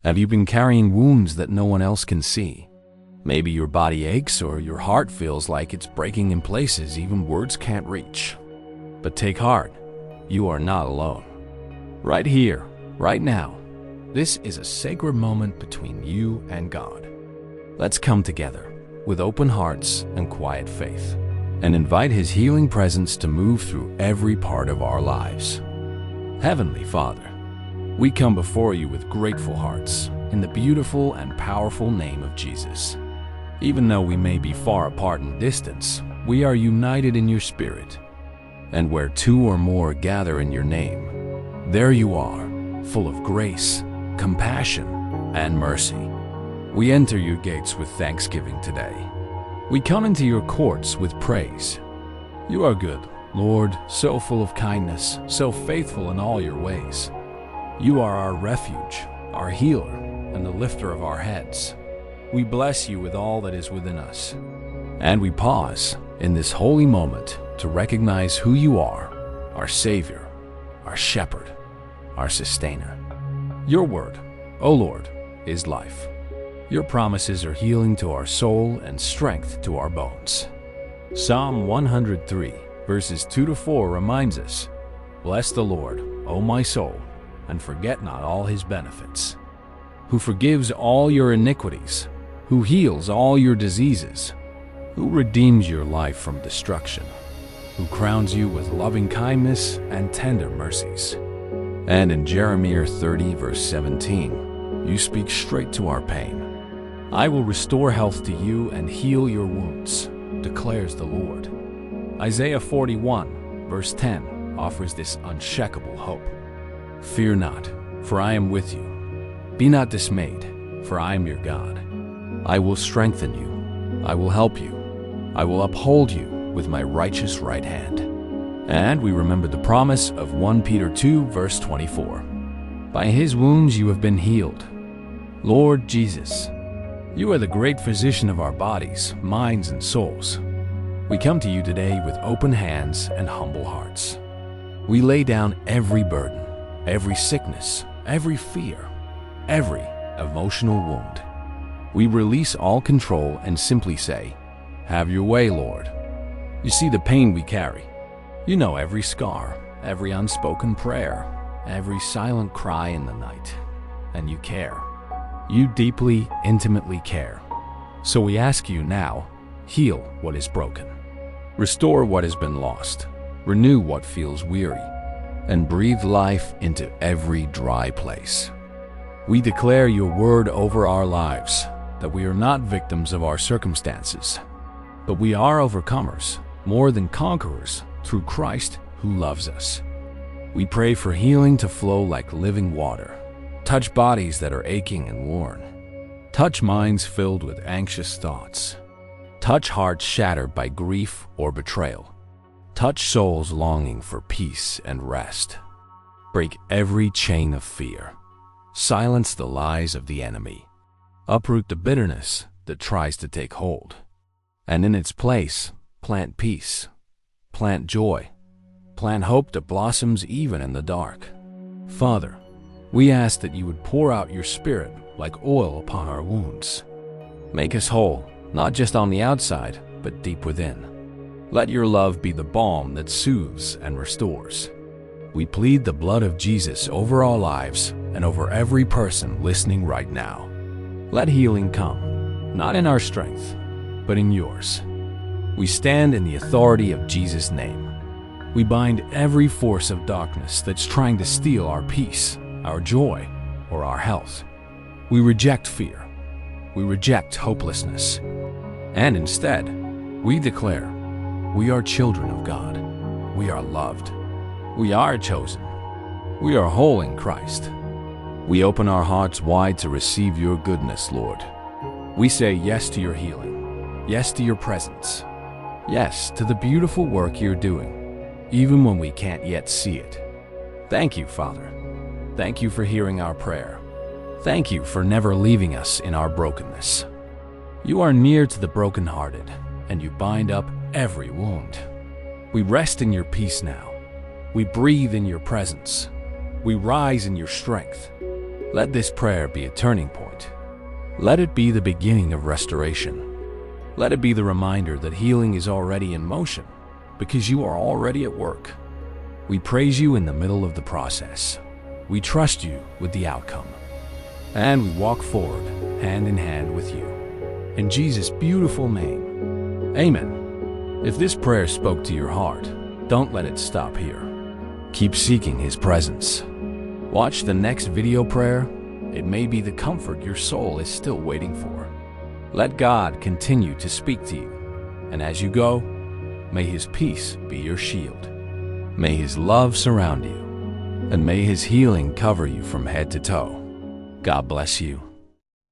Have you been carrying wounds that no one else can see? Maybe your body aches or your heart feels like it's breaking in places even words can't reach. But take heart, you are not alone. Right here, right now, this is a sacred moment between you and God. Let's come together with open hearts and quiet faith and invite His healing presence to move through every part of our lives. Heavenly Father, we come before you with grateful hearts in the beautiful and powerful name of Jesus. Even though we may be far apart in distance, we are united in your Spirit. And where two or more gather in your name, there you are, full of grace, compassion, and mercy. We enter your gates with thanksgiving today. We come into your courts with praise. You are good, Lord, so full of kindness, so faithful in all your ways. You are our refuge, our healer, and the lifter of our heads. We bless you with all that is within us. And we pause in this holy moment to recognize who you are, our Savior, our Shepherd, our Sustainer. Your word, O Lord, is life. Your promises are healing to our soul and strength to our bones. Psalm 103, verses 2-4 reminds us, "Bless the Lord, O my soul, and forget not all his benefits, who forgives all your iniquities, who heals all your diseases, who redeems your life from destruction, who crowns you with loving kindness and tender mercies." And in Jeremiah 30, verse 17, you speak straight to our pain. "I will restore health to you and heal your wounds, declares the Lord." Isaiah 41, verse 10 offers this unshakable hope. "Fear not, for I am with you. Be not dismayed, for I am your God. I will strengthen you. I will help you. I will uphold you with my righteous right hand." And we remember the promise of 1 Peter 2, verse 24. "By his wounds you have been healed." Lord Jesus, you are the great physician of our bodies, minds, and souls. We come to you today with open hands and humble hearts. We lay down every burden, every sickness, every fear, every emotional wound. We release all control and simply say, "Have your way, Lord." You see the pain we carry. You know every scar, every unspoken prayer, every silent cry in the night. And you care. You deeply, intimately care. So we ask you now, heal what is broken. Restore what has been lost. Renew what feels weary. And breathe life into every dry place. We declare your word over our lives, that we are not victims of our circumstances, but we are overcomers, more than conquerors, through Christ who loves us. We pray for healing to flow like living water. Touch bodies that are aching and worn. Touch minds filled with anxious thoughts. Touch hearts shattered by grief or betrayal. Touch souls longing for peace and rest. Break every chain of fear. Silence the lies of the enemy. Uproot the bitterness that tries to take hold. And in its place, plant peace. Plant joy. Plant hope that blossoms even in the dark. Father, we ask that you would pour out your Spirit like oil upon our wounds. Make us whole, not just on the outside, but deep within. Let your love be the balm that soothes and restores. We plead the blood of Jesus over our lives and over every person listening right now. Let healing come, not in our strength, but in yours. We stand in the authority of Jesus' name. We bind every force of darkness that's trying to steal our peace, our joy, or our health. We reject fear. We reject hopelessness. And instead, we declare, we are children of God. We are loved. We are chosen. We are whole in Christ. We open our hearts wide to receive your goodness, Lord. We say yes to your healing, yes to your presence, yes to the beautiful work you're doing, even when we can't yet see it. Thank you, Father. Thank you for hearing our prayer. Thank you for never leaving us in our brokenness. You are near to the brokenhearted, and you bind up every wound. We rest in your peace now. We breathe in your presence. We rise in your strength. Let this prayer be a turning point. Let it be the beginning of restoration. Let it be the reminder that healing is already in motion because you are already at work. We praise you in the middle of the process. We trust you with the outcome. And we walk forward hand in hand with you. In Jesus' beautiful name, amen. If this prayer spoke to your heart, don't let it stop here. Keep seeking His presence. Watch the next video prayer. It may be the comfort your soul is still waiting for. Let God continue to speak to you. And as you go, may His peace be your shield. May His love surround you. And may His healing cover you from head to toe. God bless you.